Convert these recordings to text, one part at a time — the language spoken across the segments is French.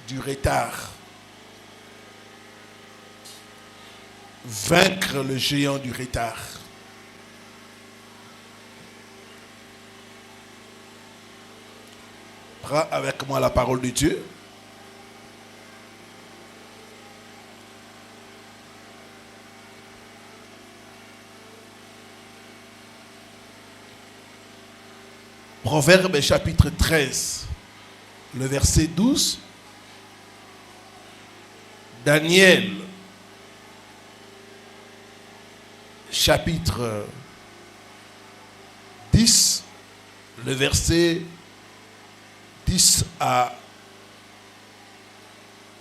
du retard. Vaincre le géant du retard. Prends avec moi la parole de Dieu. Proverbe chapitre 13, le verset 12. Daniel, chapitre 10, le verset 10 à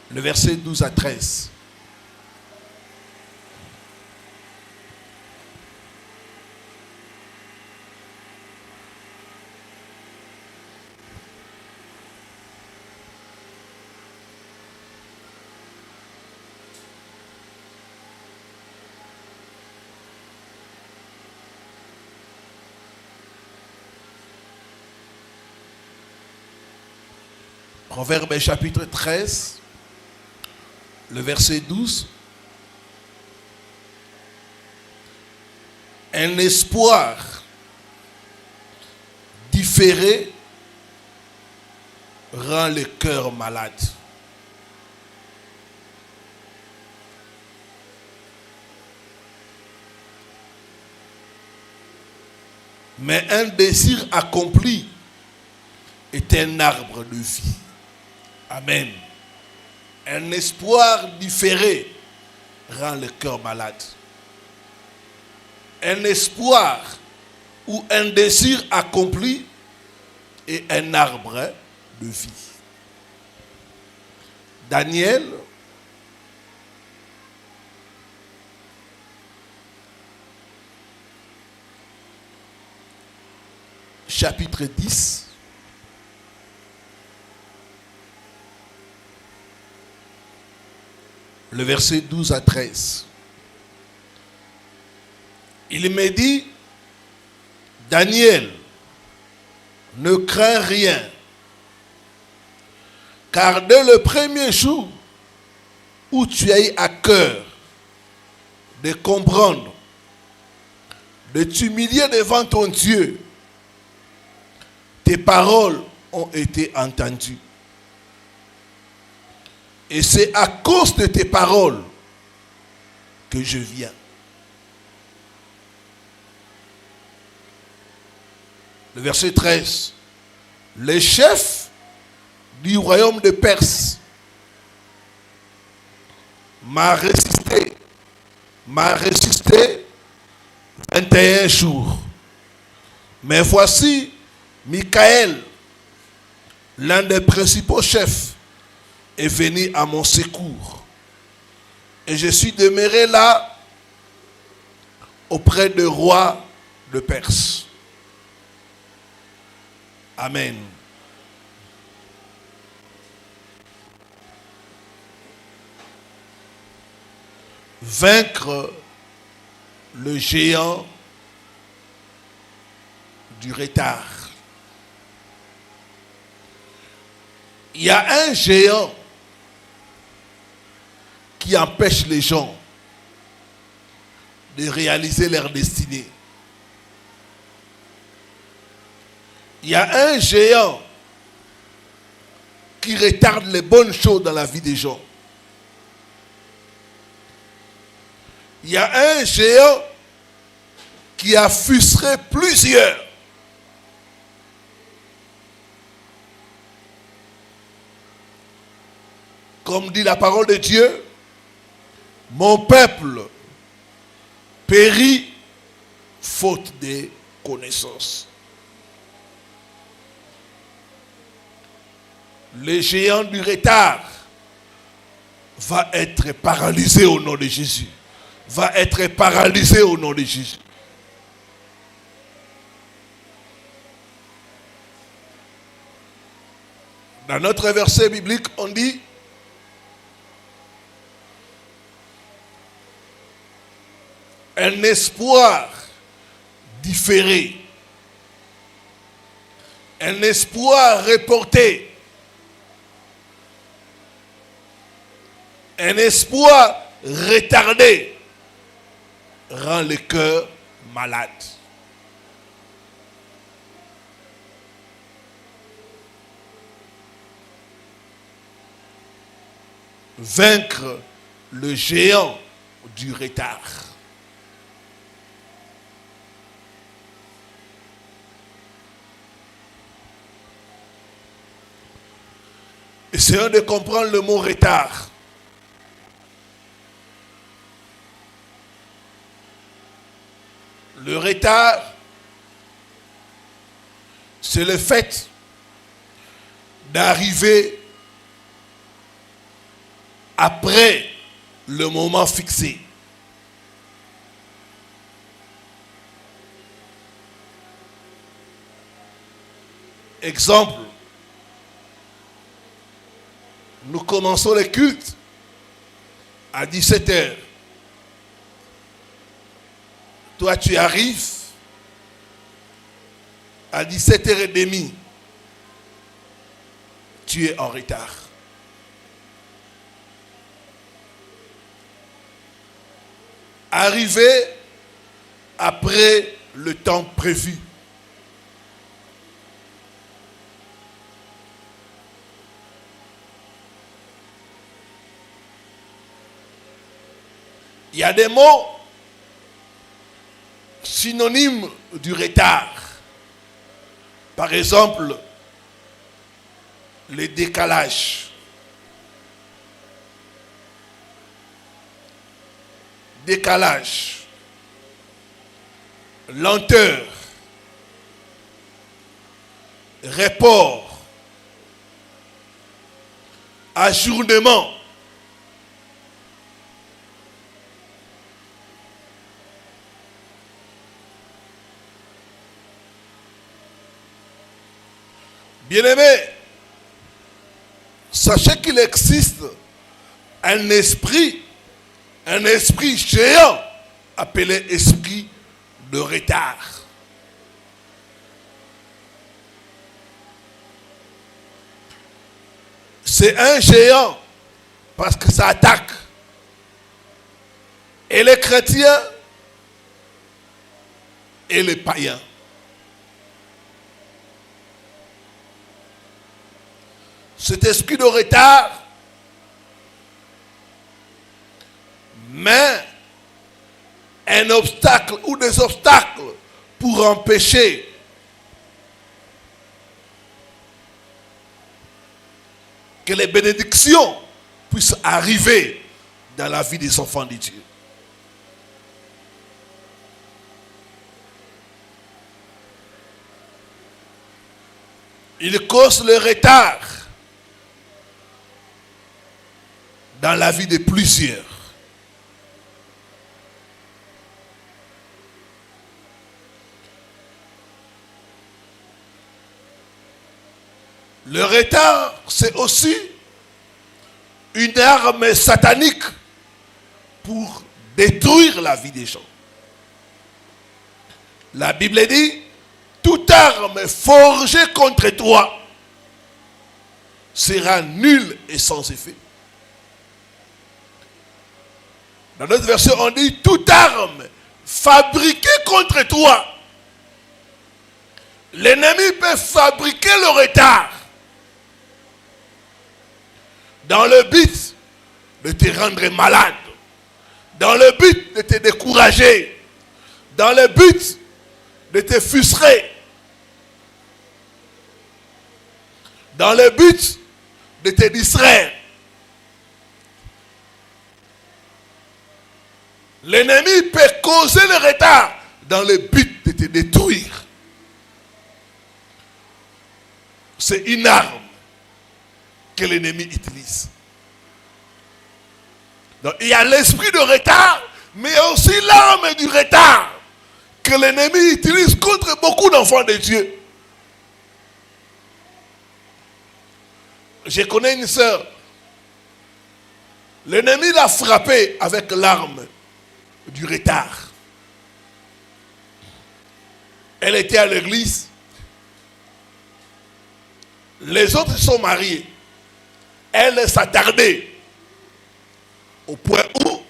le verset 12 à 13. Proverbe chapitre 13, le verset 12. Un espoir différé rend le cœur malade. Mais un désir accompli est un arbre de vie. Amen. Un espoir différé rend le cœur malade. Un espoir ou un désir accompli est un arbre de vie. Daniel, chapitre 10, le verset 12 à 13. Il me dit, Daniel, ne crains rien, car dès le premier jour où tu as eu à cœur de comprendre, de t'humilier devant ton Dieu, tes paroles ont été entendues. Et c'est à cause de tes paroles que je viens. Le verset 13. Le chef du royaume de Perse m'a résisté 21 jours. Mais voici Michael, l'un des principaux chefs, est venu à mon secours. Et je suis demeuré là auprès du roi de Perse. Amen. Vaincre le géant du retard. Il y a un géant qui empêche les gens de réaliser leur destinée. Il y a un géant qui retarde les bonnes choses dans la vie des gens. Il y a un géant qui a frustré plusieurs. Comme dit la parole de Dieu, mon peuple périt faute de connaissances. Le géant du retard va être paralysé au nom de Jésus. Va être paralysé au nom de Jésus. Dans notre verset biblique, on dit un espoir différé, un espoir reporté Un espoir retardé rend le cœur malade. Vaincre le géant du retard. Essayons de comprendre le mot retard. Le retard, c'est le fait d'arriver après le moment fixé. Exemple, nous commençons les cultes à 17h. Toi, tu arrives à 17h30. Tu es en retard. Arrivé après le temps prévu. Il y a des mots synonymes du retard. Par exemple, le décalage. Décalage. Lenteur. Report. Ajournement. Bien-aimés, sachez qu'il existe un esprit géant appelé esprit de retard. C'est un géant parce que ça attaque. Et les chrétiens et les païens. Cet esprit de retard met un obstacle ou des obstacles pour empêcher que les bénédictions puissent arriver dans la vie des enfants de Dieu. Il cause le retard dans la vie de plusieurs. Le retard, c'est aussi une arme satanique pour détruire la vie des gens. La Bible dit, toute arme forgée contre toi sera nulle et sans effet. Dans notre verset, on dit, toute arme fabriquée contre toi. L'ennemi peut fabriquer le retard dans le but de te rendre malade, dans le but de te décourager, dans le but de te frustrer, dans le but de te distraire. L'ennemi peut causer le retard dans le but de te détruire. C'est une arme que l'ennemi utilise. Donc il y a l'esprit de retard, mais aussi l'arme du retard que l'ennemi utilise contre beaucoup d'enfants de Dieu. Je connais une sœur. L'ennemi l'a frappée avec l'arme du retard. Elle était à l'église. Les autres sont mariés. Elle s'attardait Au point où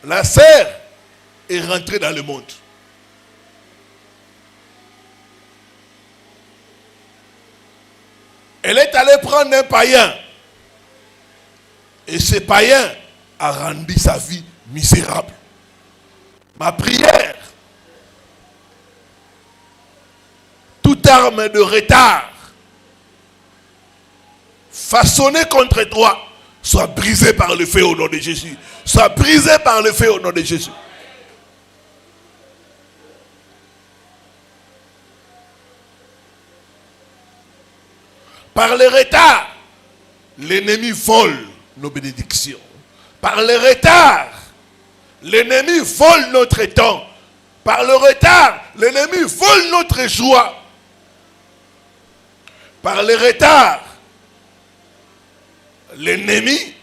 la sœur est rentrée dans le monde. Elle est allée prendre un païen. Et ce païen a rendu sa vie misérable. Ma prière, toute arme de retard façonnée contre toi soit brisée par le feu au nom de Jésus. Soit brisée par le feu au nom de Jésus. Par le retard, l'ennemi vole nos bénédictions. Par le retard, l'ennemi vole notre temps. Par le retard, l'ennemi vole notre joie. Par le retard, l'ennemi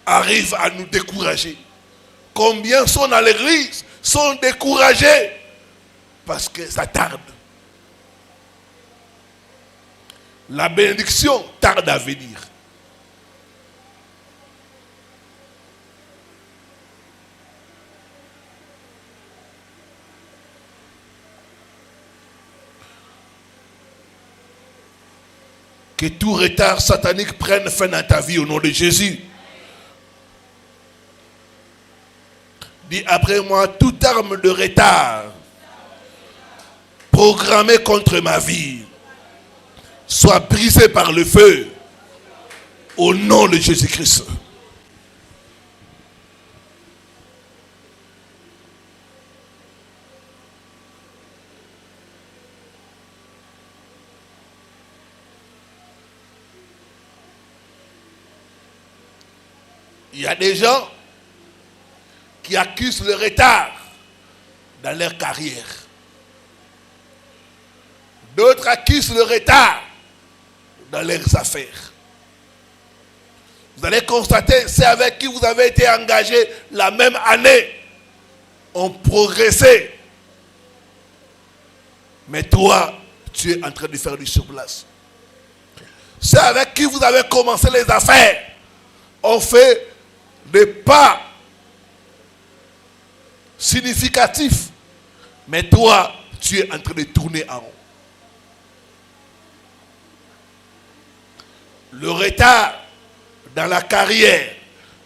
arrive à nous décourager. Combien sont dans l'église, sont découragés parce que ça tarde. La bénédiction tarde à venir. Que tout retard satanique prenne fin dans ta vie au nom de Jésus. Dis après moi, toute arme de retard programmée contre ma vie soit brisée par le feu au nom de Jésus-Christ. Il y a des gens qui accusent le retard dans leur carrière. D'autres accusent le retard dans leurs affaires. Vous allez constater, c'est avec qui vous avez été engagé la même année, ont progressé. Mais toi, tu es en train de faire du surplace. C'est avec qui vous avez commencé les affaires, ont fait des pas significatifs. Mais toi, tu es en train de tourner en rond. Le retard dans la carrière,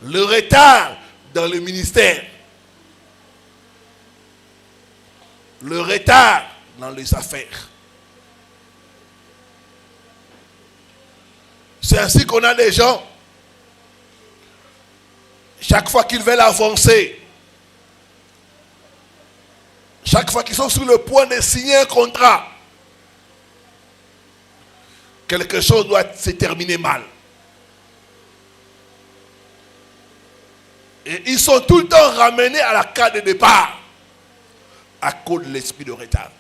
le retard dans le ministère, le retard dans les affaires. C'est ainsi qu'on a des gens, chaque fois qu'ils veulent avancer, chaque fois qu'ils sont sur le point de signer un contrat, quelque chose doit se terminer mal. Et ils sont tout le temps ramenés à la case de départ à cause de l'esprit de retard.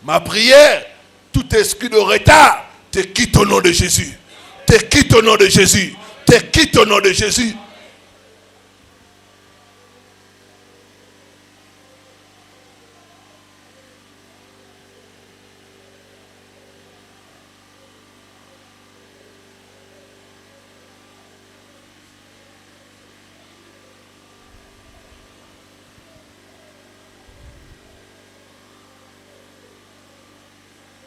Ma prière, tout esprit de retard, te quitte au nom de Jésus. Te quitte au nom de Jésus. Te quitte au nom de Jésus.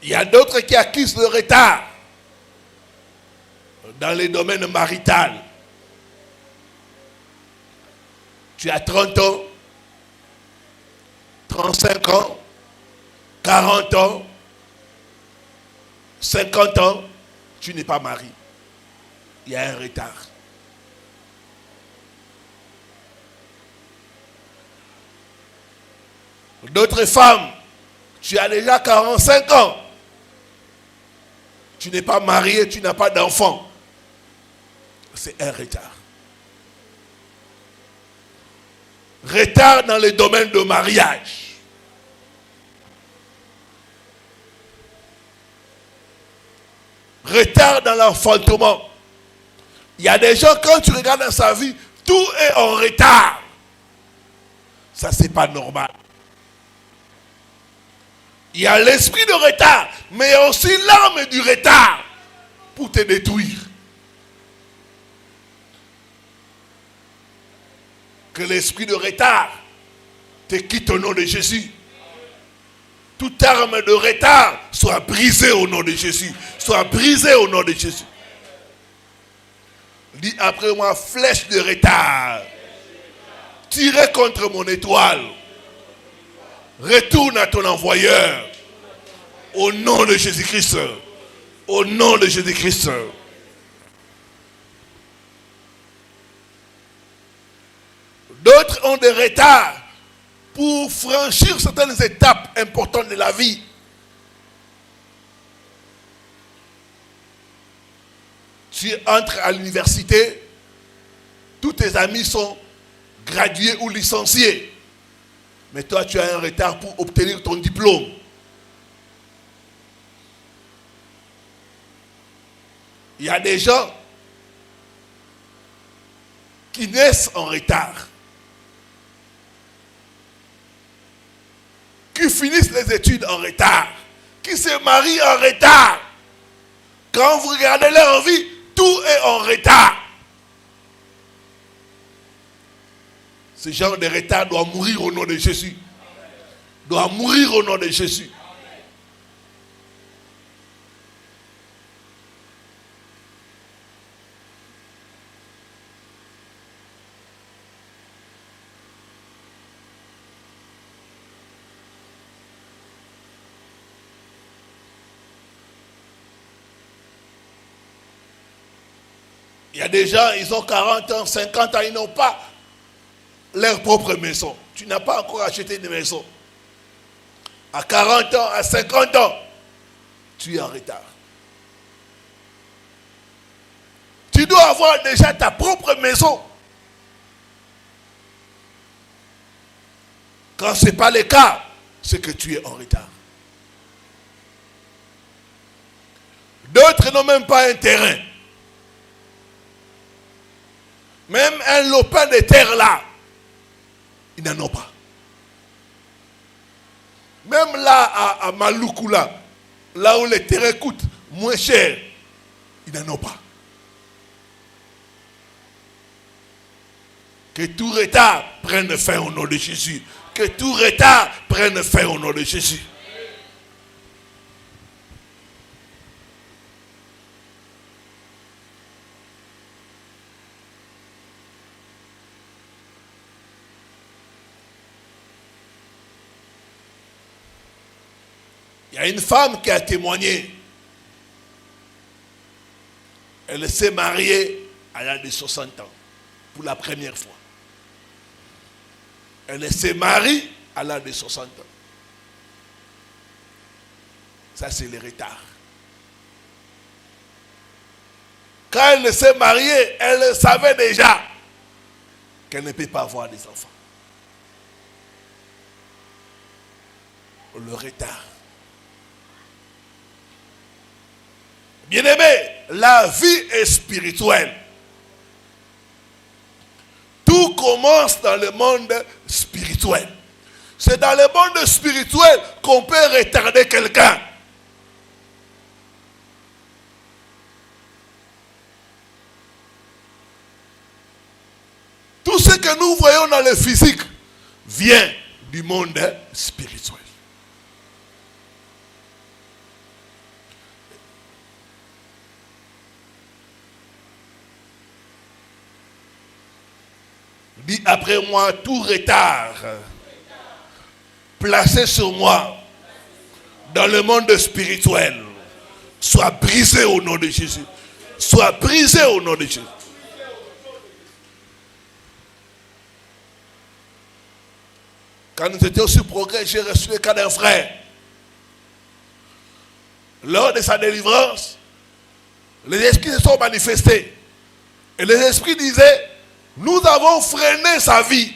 Il y a d'autres qui accusent le retard dans les domaines marital. Tu as 30 ans, 35 ans, 40 ans, 50 ans, tu n'es pas marié. Il y a un retard. D'autres femmes, tu as déjà 45 ans. Tu n'es pas marié, tu n'as pas d'enfant. C'est un retard. Retard dans le domaine de mariage. Retard dans l'enfantement. Il y a des gens, quand tu regardes dans sa vie, tout est en retard. Ça, c'est pas normal. Il y a l'esprit de retard, mais il y a aussi l'âme du retard. pour te détruire. Que l'esprit de retard te quitte au nom de Jésus. Toute arme de retard soit brisée au nom de Jésus. Soit brisée au nom de Jésus. Dis après moi, flèche de retard. Tirez contre mon étoile. Retourne à ton envoyeur. Au nom de Jésus-Christ. Au nom de Jésus-Christ. D'autres ont des retards pour franchir certaines étapes importantes de la vie. Tu entres à l'université, tous tes amis sont gradués ou licenciés. Mais toi, tu as un retard pour obtenir ton diplôme. Il y a des gens qui naissent en retard, qui finissent les études en retard, qui se marient en retard. Quand vous regardez leur vie, tout est en retard. Ce genre de retard doit mourir au nom de Jésus. Doit mourir au nom de Jésus. Il y a des gens, ils ont 40 ans, 50 ans, ils n'ont pas leur propre maison. Tu n'as pas encore acheté une maison. À 40 ans, à 50 ans, tu es en retard. Tu dois avoir déjà ta propre maison. Quand ce n'est pas le cas, c'est que tu es en retard. D'autres n'ont même pas un terrain. Même un lopin de terre là, ils n'en ont pas. Même là à Maloukoula, là où les terrains coûtent moins cher, ils n'en ont pas. Que tout retard prenne fin au nom de Jésus. Que tout retard prenne fin au nom de Jésus. Il y a une femme qui a témoigné. Elle s'est mariée à l'âge de 60 ans, pour la première fois. Elle s'est mariée à l'âge de 60 ans. Ça, c'est le retard. Quand elle s'est mariée, elle savait déjà qu'elle ne peut pas avoir des enfants. Le retard. Bien-aimé, la vie est spirituelle. Tout commence dans le monde spirituel. C'est dans le monde spirituel qu'on peut retarder quelqu'un. Tout ce que nous voyons dans le physique vient du monde spirituel. Dis après moi, tout retard placé sur moi dans le monde spirituel soit brisé au nom de Jésus. Soit brisé au nom de Jésus. Quand nous étions sur Progrès, j'ai reçu le cas d'un frère. Lors de sa délivrance, les esprits se sont manifestés. Et les esprits disaient, nous avons freiné sa vie.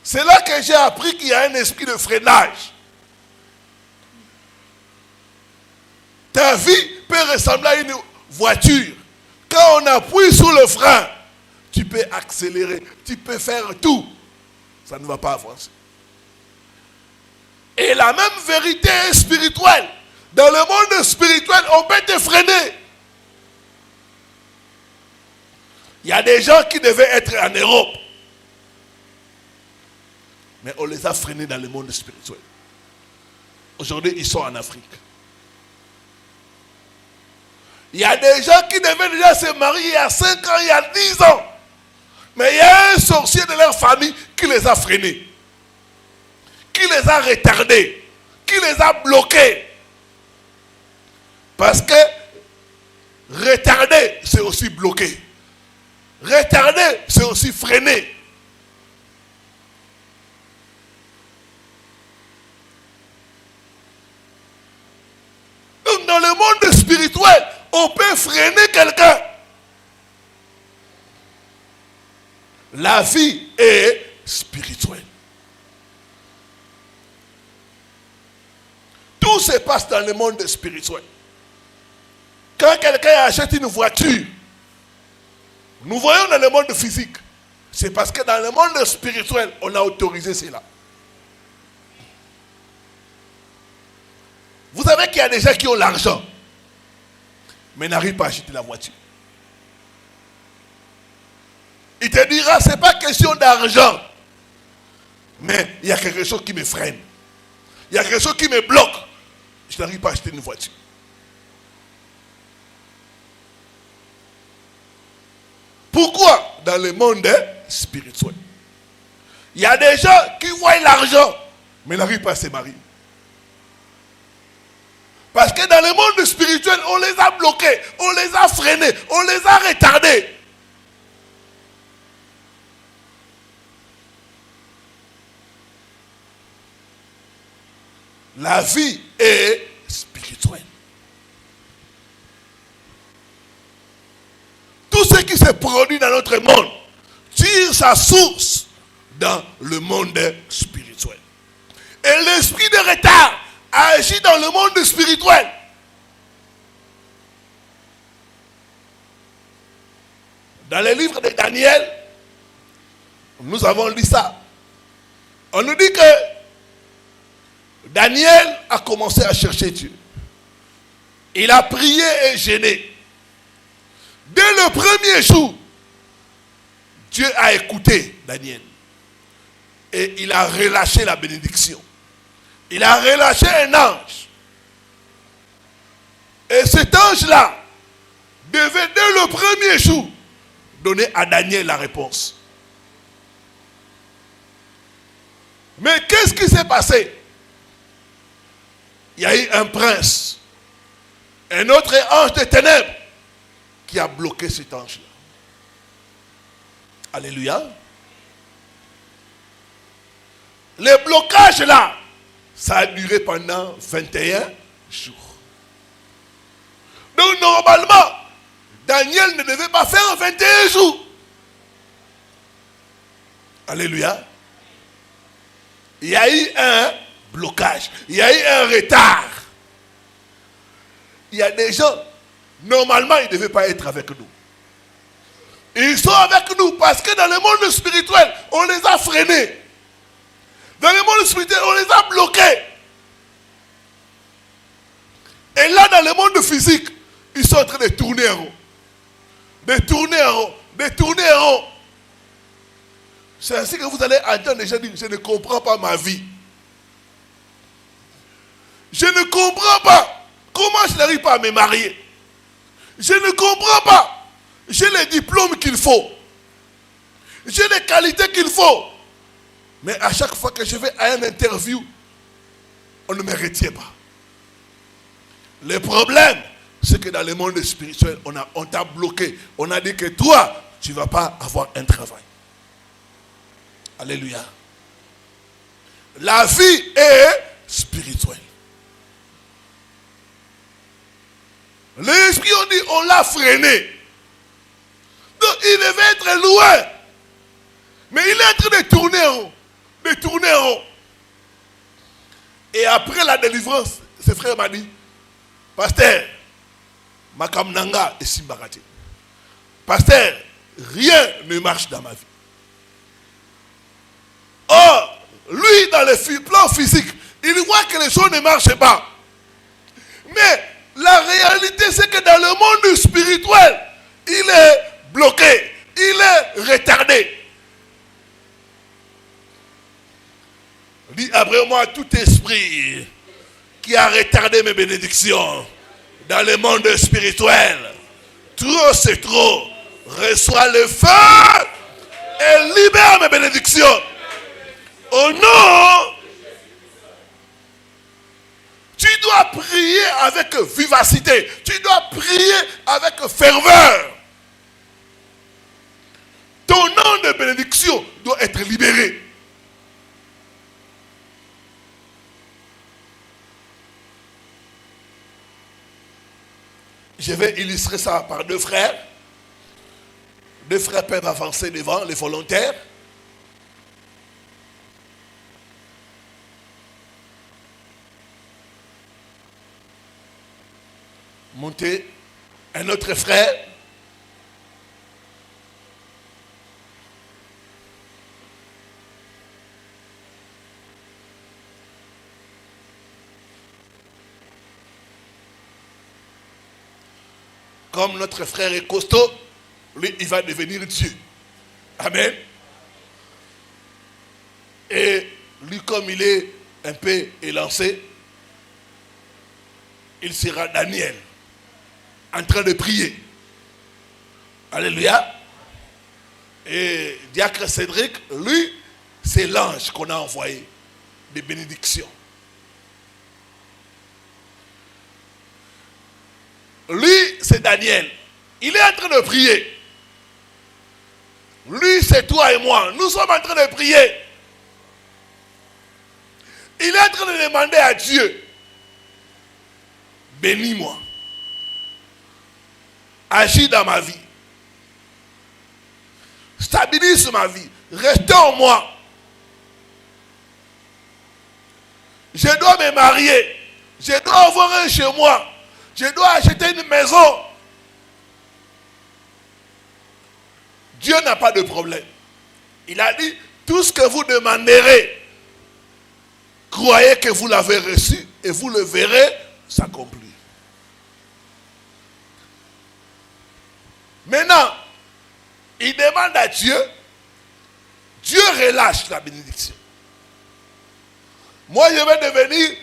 C'est là que j'ai appris qu'il y a un esprit de freinage. Ta vie peut ressembler à une voiture. Quand on appuie sur le frein, tu peux accélérer, tu peux faire tout. Ça ne va pas avancer. Et la même vérité est spirituelle. Dans le monde spirituel, on peut te freiner. Il y a des gens qui devaient être en Europe. Mais on les a freinés dans le monde spirituel. Aujourd'hui, ils sont en Afrique. Il y a des gens qui devaient déjà se marier il y a 5 ans, il y a 10 ans. Mais il y a un sorcier de leur famille qui les a freinés. Qui les a retardés. Qui les a bloqués. Parce que retarder, c'est aussi bloquer. Retarder, c'est aussi freiner. Donc dans le monde spirituel, on peut freiner quelqu'un. La vie est spirituelle. Tout se passe dans le monde spirituel. Quand quelqu'un achète une voiture, nous voyons dans le monde physique. C'est parce que dans le monde spirituel, on a autorisé cela. Vous savez qu'il y a des gens qui ont l'argent, mais n'arrivent pas à acheter la voiture. Il te dira, ce n'est pas question d'argent, mais il y a quelque chose qui me freine. Il y a quelque chose qui me bloque. Je n'arrive pas à acheter une voiture. Pourquoi? Dans le monde spirituel. Il y a des gens qui voient l'argent, mais n'arrivent pas à se marier. Parce que dans le monde spirituel, on les a bloqués, on les a freinés, on les a retardés. La vie est spirituelle. Tout ce qui se produit dans notre monde tire sa source dans le monde spirituel. Et l'esprit de retard agit dans le monde spirituel. Dans le livre de Daniel, nous avons lu ça. On nous dit que Daniel a commencé à chercher Dieu. Il a prié et jeûné. Dès le premier jour, Dieu a écouté Daniel. Et il a relâché la bénédiction. Il a relâché un ange. Et cet ange-là devait, dès le premier jour, donner à Daniel la réponse. Mais qu'est-ce qui s'est passé? Il y a eu un prince, un autre ange de ténèbres, qui a bloqué cet ange-là. Alléluia. Le blocage là, ça a duré pendant 21 jours. Donc normalement, Daniel ne devait pas faire 21 jours. Alléluia. Il y a eu un blocage. Il y a eu un retard. Il y a des gens, normalement, ils ne devaient pas être avec nous. Ils sont avec nous parce que dans le monde spirituel, on les a freinés. Dans le monde spirituel, on les a bloqués. Et là, dans le monde physique, ils sont en train de tourner en rond. De tourner en rond. De tourner en rond. C'est ainsi que vous allez entendre les gens dire, je ne comprends pas ma vie. Je ne comprends pas comment je n'arrive pas à me marier. Je ne comprends pas. J'ai les diplômes qu'il faut. J'ai les qualités qu'il faut. Mais à chaque fois que je vais à une interview, on ne me retient pas. Le problème, c'est que dans le monde spirituel, on t'a bloqué. On a dit que toi, tu ne vas pas avoir un travail. Alléluia. La vie est spirituelle. L'esprit, on dit, on l'a freiné. Donc, il devait être loin. Mais il est en train de tourner en rond. De tourner en rond. Et après la délivrance, ce frère m'a dit, pasteur, Makamnanga et Simbarati. Pasteur, rien ne marche dans ma vie. Or, lui, dans le plan physique, il voit que les choses ne marchent pas. Mais la réalité, c'est que dans le monde spirituel, il est bloqué, il est retardé. Dis après moi, tout esprit qui a retardé mes bénédictions dans le monde spirituel, trop c'est trop, reçois le feu et libère mes bénédictions. Oh non! Tu dois prier avec vivacité. Tu dois prier avec ferveur. Ton nom de bénédiction doit être libéré. Je vais illustrer ça par deux frères. Deux frères peuvent avancer devant, les volontaires. Montez. Un autre frère. Comme notre frère est costaud, lui, il va devenir Dieu. Amen. Et lui, comme il est un peu élancé, il sera Daniel, en train de prier. Alléluia. Et Diacre Cédric, lui, c'est l'ange qu'on a envoyé de bénédiction. Lui, c'est Daniel. Il est en train de prier. Lui, c'est toi et moi. Nous sommes en train de prier. Il est en train de demander à Dieu, bénis-moi. Agis dans ma vie. Stabilise ma vie. Restaure moi. Je dois me marier. Je dois avoir un chez moi. Je dois acheter une maison. Dieu n'a pas de problème. Il a dit, tout ce que vous demanderez, croyez que vous l'avez reçu et vous le verrez s'accomplir. Maintenant, il demande à Dieu, Dieu relâche la bénédiction. Moi, je vais devenir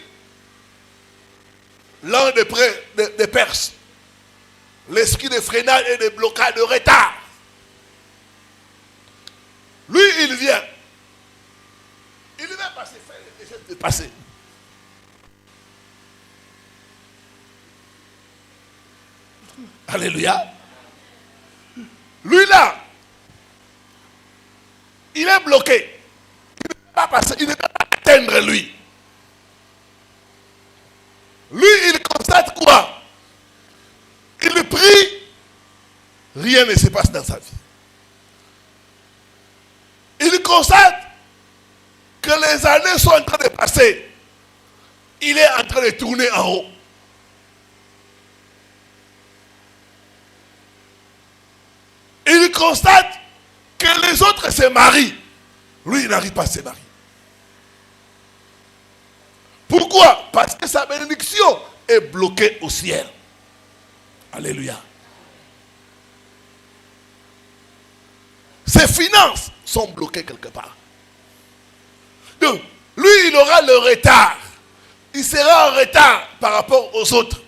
l'un des Perses. L'esprit de freinage et de blocage, de retard. Lui, il vient. Il va passer, faire les gestes de passer. Alléluia. Lui là, il est bloqué. Il ne peut pas passer, il ne peut pas atteindre lui. Lui, il constate quoi? Il prie, rien ne se passe dans sa vie. Il constate que les années sont en train de passer. Il est en train de tourner en haut. Il constate que les autres se marient. Lui, il n'arrive pas à se marier. Pourquoi? Parce que sa bénédiction est bloquée au ciel. Alléluia. Ses finances sont bloquées quelque part. Donc, lui, il aura le retard. Il sera en retard par rapport aux autres.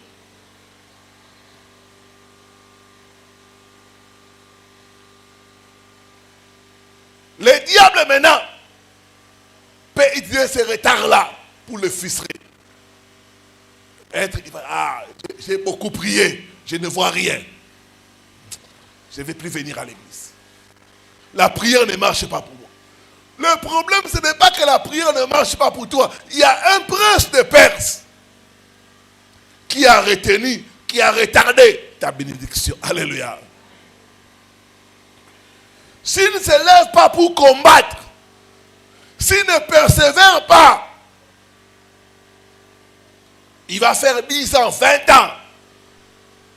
Le diable maintenant peut utiliser ce retard-là pour le frustrer. Être, il va, j'ai beaucoup prié, je ne vois rien. Je ne vais plus venir à l'église. La prière ne marche pas pour moi. Le problème, ce n'est pas que la prière ne marche pas pour toi. Il y a un prince de Perse qui a retenu, qui a retardé ta bénédiction. Alléluia. S'il ne se lève pas pour combattre, s'il ne persévère pas, il va faire 10 ans, 20 ans.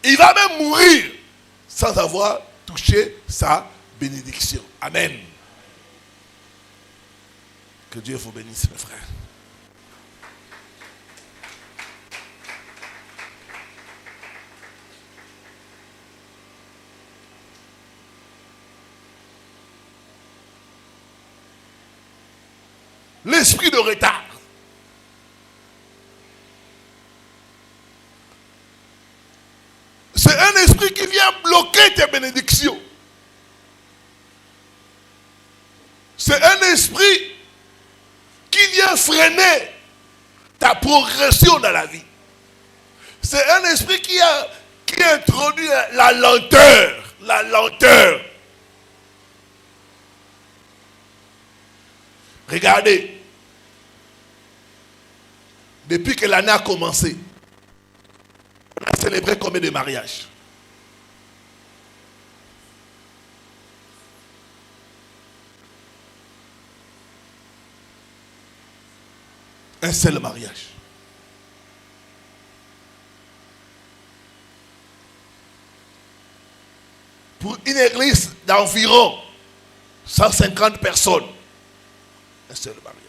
Il va même mourir sans avoir touché sa bénédiction. Amen. Que Dieu vous bénisse, mes frères. l'esprit de retard. C'est un esprit qui vient bloquer tes bénédictions. C'est un esprit qui vient freiner ta progression dans la vie. C'est un esprit qui introduit la lenteur. La lenteur. Regardez. Depuis que l'année a commencé, on a célébré combien de mariages? Un seul mariage. Pour une église d'environ 150 personnes, un seul mariage.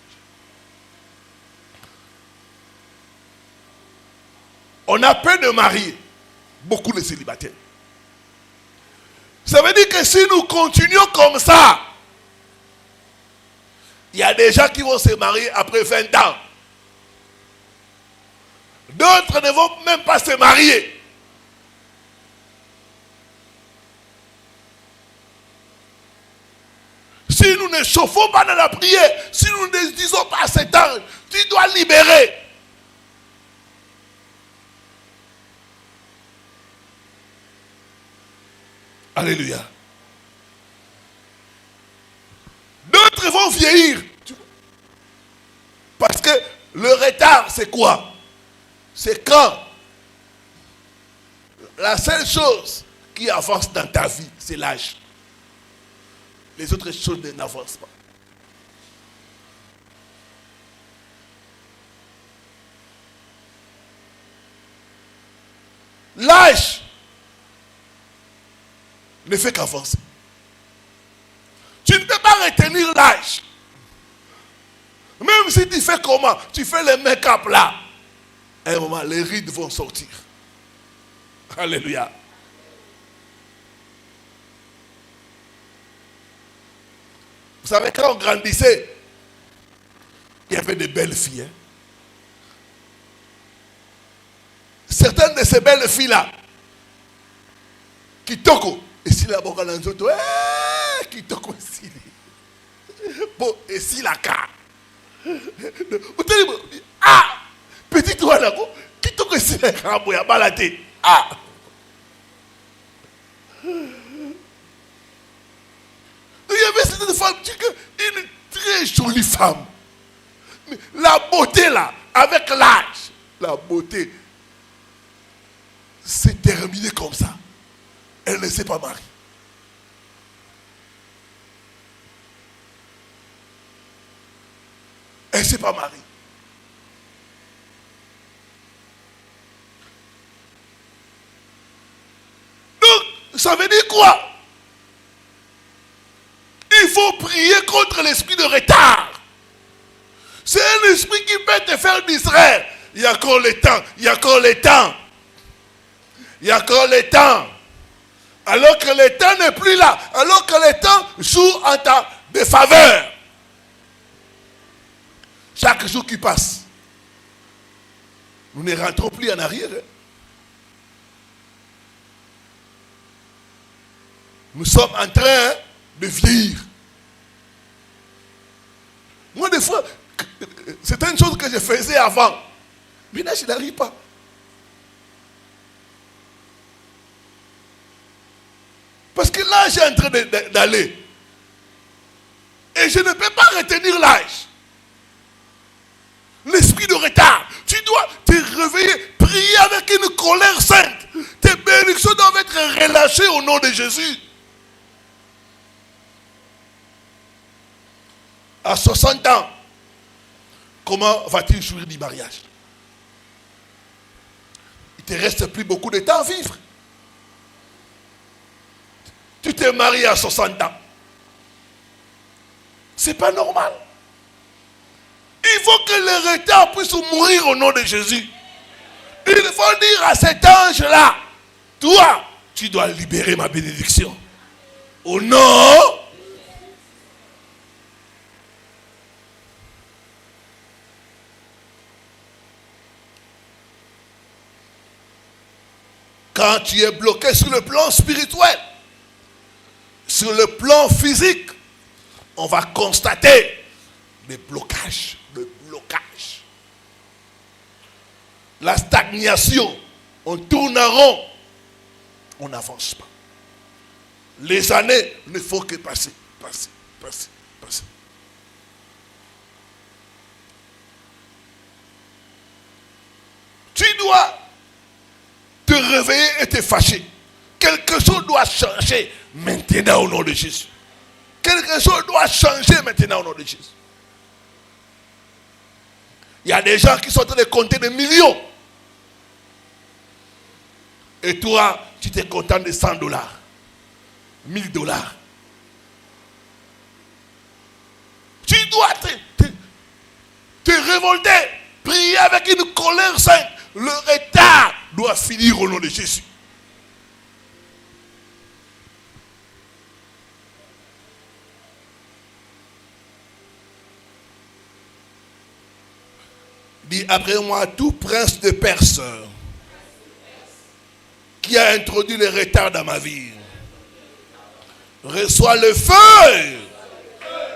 On a peu de mariés, beaucoup de célibataires. Ça veut dire que si nous continuons comme ça, il y a des gens qui vont se marier après 20 ans. D'autres ne vont même pas se marier. Si nous ne chauffons pas dans la prière, si nous ne disons pas à cet ange, tu dois libérer. Alléluia. D'autres vont vieillir. Parce que le retard, c'est quoi? C'est quand la seule chose qui avance dans ta vie, c'est l'âge. Les autres choses n'avancent pas. L'âge ne fait qu'avancer. Tu ne peux pas retenir l'âge. Même si tu fais comment? Tu fais le make-up là. À un moment, les rides vont sortir. Alléluia. Vous savez, quand on grandissait, il y avait de belles filles. Hein? Certaines de ces belles filles-là, qui toquent, et si la boca dans l'autre, qui toquent aussi. Bon, et si la car. Ah! Petit toi là, qui toque ici la car, il y a balaté. Ah! Il y avait cette femme, une très jolie femme. Mais la beauté là, avec l'âge, la beauté s'est terminée comme ça. Elle ne s'est pas mariée. Elle ne s'est pas mariée. Donc, ça veut dire quoi? Il faut prier contre l'esprit de retard. C'est un esprit qui peut te faire distraire. Il y a encore le temps, il y a encore le temps. Il y a encore le temps. Alors que le temps n'est plus là. Alors que le temps joue en ta défaveur. Chaque jour qui passe, nous ne rentrons plus en arrière. Nous sommes en train de vieillir. Moi, des fois, c'est une chose que je faisais avant. Maintenant, je n'arrive pas. Parce que l'âge est en train d'aller. Et je ne peux pas retenir l'âge. L'esprit de retard. Tu dois te réveiller, prier avec une colère sainte. Tes bénédictions doivent être relâchées au nom de Jésus. À 60 ans, comment vas-tu jouir du mariage? Il ne te reste plus beaucoup de temps à vivre. Tu t'es marié à 60 ans. C'est pas normal. Il faut que le retard puisse mourir au nom de Jésus. Il faut dire à cet ange-là, toi, tu dois libérer ma bénédiction. Au nom. Quand tu es bloqué sur le plan spirituel, sur le plan physique, on va constater des blocages, la stagnation. On tourne en rond, on n'avance pas. Les années ne font que passer. Tu dois te réveiller et te fâcher. Quelque chose doit changer maintenant au nom de Jésus. Quelque chose doit changer maintenant au nom de Jésus. Il y a des gens qui sont en train de compter des millions. Et toi, tu t'es content de $100, $1000. Tu dois te révolter, prier avec une colère sainte. Le retard doit finir au nom de Jésus. Dis après moi, tout prince de Perse qui a introduit le retard dans ma vie, reçois le feu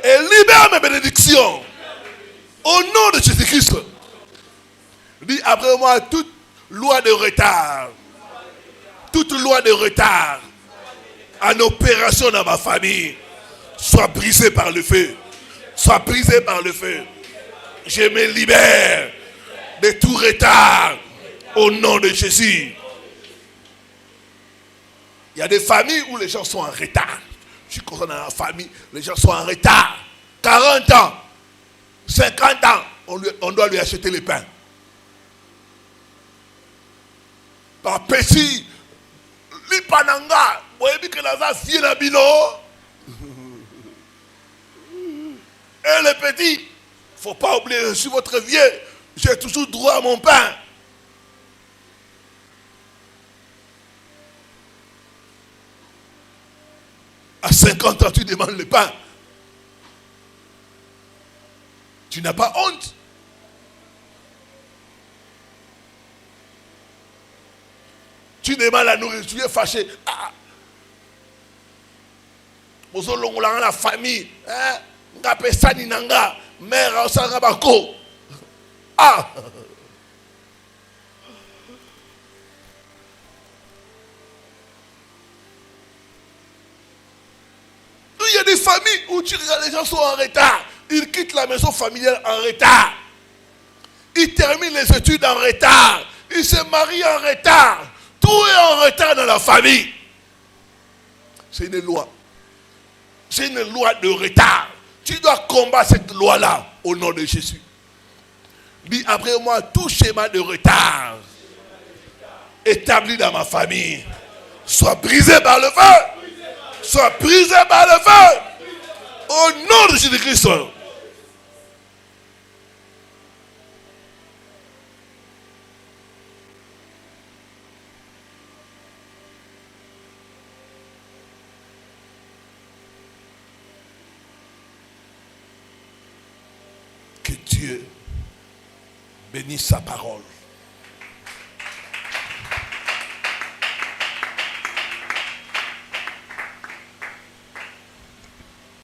et libère mes bénédictions au nom de Jésus-Christ. Dis après moi, toute loi de retard en opération dans ma famille, soit brisée par le feu. Soit brisée par le feu. Je me libère de tout retard au nom de Jésus. Il y a des familles où les gens sont en retard. Je suis content dans la famille, les gens sont en retard. 40 ans, 50 ans, on doit lui acheter le pain. Par petit, l'Ipananga, vous voyez que la fille est bino. Et le petit, il ne faut pas oublier, je suis votre vieux, j'ai toujours droit à mon pain. À 50 ans, tu demandes le pain. Tu n'as pas honte. Tu demandes la nourriture, tu es fâché. Vous avez la famille. Mère, il y a des familles où tu regardes, les gens sont en retard. Ils quittent la maison familiale en retard. Ils terminent les études en retard. Ils se marient en retard. Tout est en retard dans la famille. C'est une loi. C'est une loi de retard. Tu dois combattre cette loi-là au nom de Jésus. Dis après moi, tout schéma de retard établi dans ma famille soit brisé par le feu. Soit brisé par le feu. Au nom de Jésus-Christ. Que Dieu bénisse sa parole.